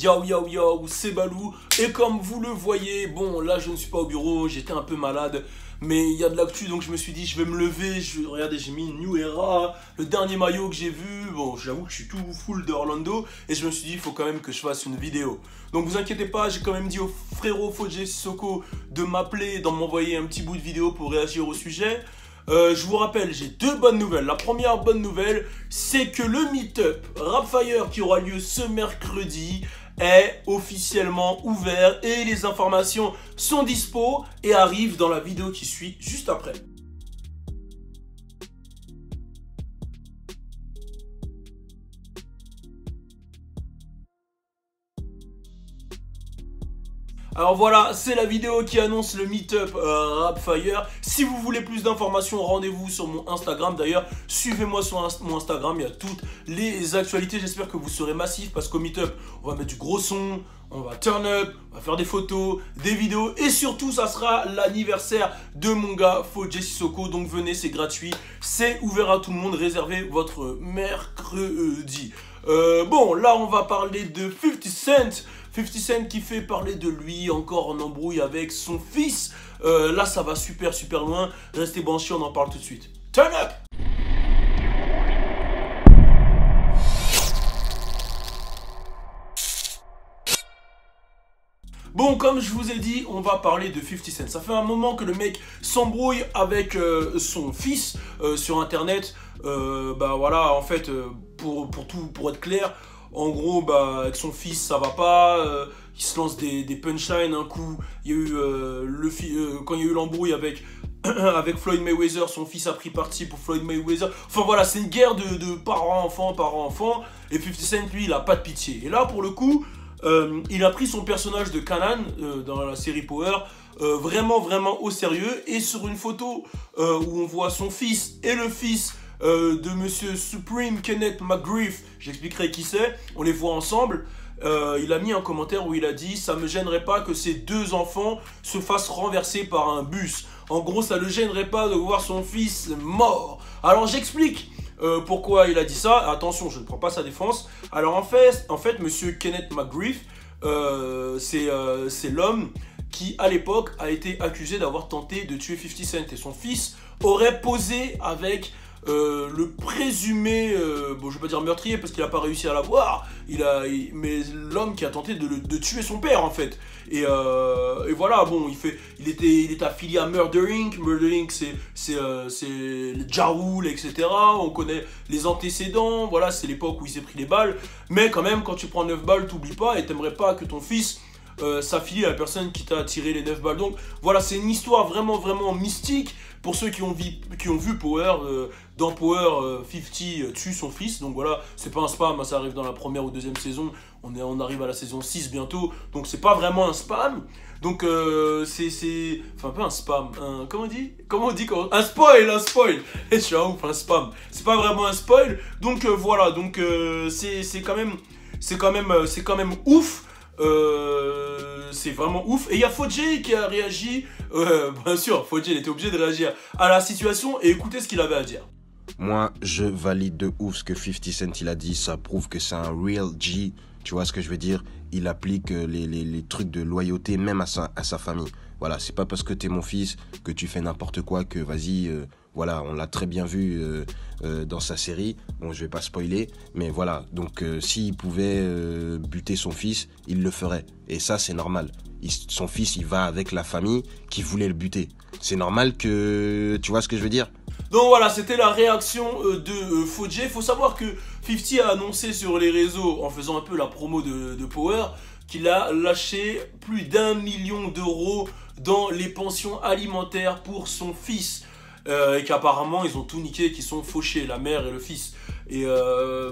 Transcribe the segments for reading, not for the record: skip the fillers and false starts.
Yo yo yo, c'est Balou et comme vous le voyez, bon là je ne suis pas au bureau, j'étais un peu malade mais il y a de l'actu donc je me suis dit je vais me lever, regardez j'ai mis New Era, le dernier maillot que j'ai vu, bon j'avoue que je suis tout full de Orlando et je me suis dit il faut quand même que je fasse une vidéo. Donc vous inquiétez pas, j'ai quand même dit au frérot Fodje Sissoko de m'appeler et d'en m'envoyer un petit bout de vidéo pour réagir au sujet. Je vous rappelle, j'ai deux bonnes nouvelles. La première bonne nouvelle, c'est que le meet-up Rapfire qui aura lieu ce mercredi est officiellement ouvert et les informations sont dispo et arrivent dans la vidéo qui suit juste après. Alors voilà, c'est la vidéo qui annonce le meet-up Rapfire. Si vous voulez plus d'informations, rendez-vous sur mon Instagram. D'ailleurs, suivez-moi sur mon Instagram, il y a toutes les actualités. J'espère que vous serez massifs parce qu'au meet-up, on va mettre du gros son, on va turn up, on va faire des photos, des vidéos. Et surtout, ça sera l'anniversaire de mon gars Fodje Sissoko. Donc venez, c'est gratuit, c'est ouvert à tout le monde. Réservez votre mercredi. Bon, là, on va parler de 50 Cent. 50 Cent qui fait parler de lui, encore en embrouille avec son fils. Là, ça va super loin. Restez branchés, on en parle tout de suite. Turn up! Bon, comme je vous ai dit, on va parler de 50 Cent. Ça fait un moment que le mec s'embrouille avec son fils sur internet. Bah voilà, en fait, pour être clair, en gros, bah, avec son fils, ça va pas. Il se lance des punchlines. Un coup, il y a eu quand il y a eu l'embrouille avec avec Floyd Mayweather, son fils a pris parti pour Floyd Mayweather. Enfin voilà, c'est une guerre de parents-enfants. Et 50 Cent, lui, il a pas de pitié. Et là, pour le coup, il a pris son personnage de Kanan dans la série Power vraiment au sérieux. Et sur une photo où on voit son fils et le fils de Monsieur Supreme Kenneth McGriff, j'expliquerai qui c'est, on les voit ensemble. Il a mis un commentaire où il a dit « Ça me gênerait pas que ces deux enfants se fassent renverser par un bus. En gros, ça le gênerait pas de voir son fils mort. » Alors j'explique pourquoi il a dit ça. Attention, je ne prends pas sa défense. Alors en fait Monsieur Kenneth McGriff, c'est l'homme qui à l'époque a été accusé d'avoir tenté de tuer 50 Cent. Et son fils aurait posé avec le présumé, bon je vais pas dire meurtrier parce qu'il a pas réussi à l'avoir, mais l'homme qui a tenté de tuer son père en fait. Et voilà, bon, il était affilié à Murder Inc. Murder Inc. c'est le Ja Rule, etc. On connaît les antécédents, voilà, c'est l'époque où il s'est pris les balles. Mais quand même, quand tu prends 9 balles, t'oublies pas et t'aimerais pas que ton fils s'affilie à la personne qui t'a tiré les 9 balles. Donc voilà, c'est une histoire vraiment mystique. Pour ceux qui ont vu Power, dans Power, 50 tue son fils. Donc voilà, c'est pas un spam, ça arrive dans la première ou deuxième saison. On arrive à la saison 6 bientôt. Donc c'est pas vraiment un spam. Donc enfin pas un spam, comment on dit un spoil. Et je suis un ouf, un spam. C'est pas vraiment un spoil. Donc voilà, donc c'est quand même ouf. C'est vraiment ouf. Et il y a Fodje qui a réagi. Bien sûr, Fodje il était obligé de réagir à la situation et écoutez ce qu'il avait à dire. Moi, je valide de ouf ce que 50 Cent il a dit. Ça prouve que c'est un real G. Tu vois ce que je veux dire? Il applique les trucs de loyauté même à sa famille. Voilà, c'est pas parce que t'es mon fils que tu fais n'importe quoi que vas-y... Voilà, on l'a très bien vu dans sa série. Bon, je vais pas spoiler, mais voilà. Donc, s'il pouvait buter son fils, il le ferait. Et ça, c'est normal. Son fils, il va avec la famille qui voulait le buter. C'est normal que... Tu vois ce que je veux dire? Donc voilà, c'était la réaction de Fodje. Il faut savoir que 50 a annoncé sur les réseaux, en faisant un peu la promo de Power, qu'il a lâché plus d'1 million d'euros dans les pensions alimentaires pour son fils. Et qu'apparemment ils ont tout niqué, qu'ils sont fauchés, la mère et le fils. Et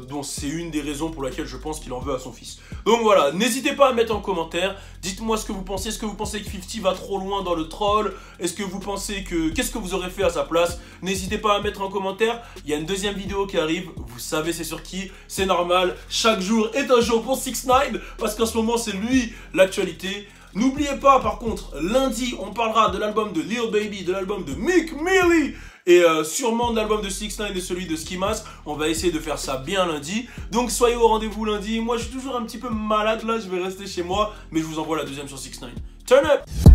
bon, c'est une des raisons pour laquelle je pense qu'il en veut à son fils. Donc voilà, n'hésitez pas à mettre en commentaire. Dites-moi ce que vous pensez. Est-ce que vous pensez que 50 va trop loin dans le troll? Est-ce que vous pensez que... Qu'est-ce que vous aurez fait à sa place? N'hésitez pas à mettre en commentaire. Il y a une deuxième vidéo qui arrive. Vous savez c'est sur qui? C'est normal. Chaque jour est un jour pour 6ix9ine. Parce qu'en ce moment c'est lui l'actualité. N'oubliez pas, par contre, lundi, on parlera de l'album de Lil Baby, de l'album de Meek Millie, et sûrement de l'album de 6ix9ine et celui de Ski Mask. On va essayer de faire ça bien lundi. Donc soyez au rendez-vous lundi. Moi, je suis toujours un petit peu malade là, je vais rester chez moi, mais je vous envoie la deuxième sur 6ix9ine. Turn up!